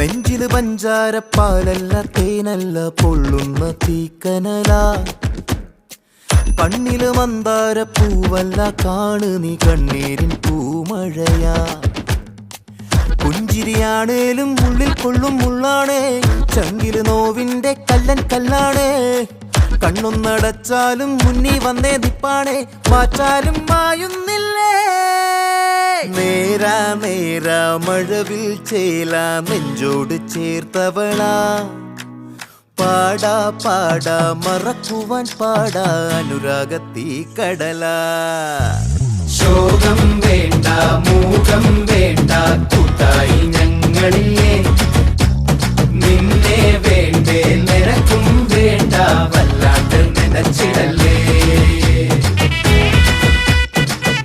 നെഞ്ചില് പഞ്ചാരപ്പാലല്ല തേനല്ല പൊള്ളുന്ന തീക്കനല കണ്ണില് മന്ദാര പൂവല്ല കാണു നീ കണ്ണീരിൻ പൂമഴയാ പുഞ്ചിരിയാണേലും ഉള്ളിൽ കൊള്ളും മുള്ളാണേ ചങ്കില് നോവിന്റെ കല്ലൻ കല്ലാണേ കണ്ണൊന്നടച്ചാലും മുന്നി വന്നേ ദിപ്പാണേ മാറ്റാലും മായുന്നില്ലേ നേരാ നേരാ മഴവിൽ ചേല നെഞ്ചോട് ചേർത്തവളാ പാടാ പാടാ മറക്കുവാൻ പാടാ അനുരാഗത്തീ കടലാ ശോകം വേണ്ട മൂകം വേണ്ട കൂട്ടായി ഞങ്ങളിൽ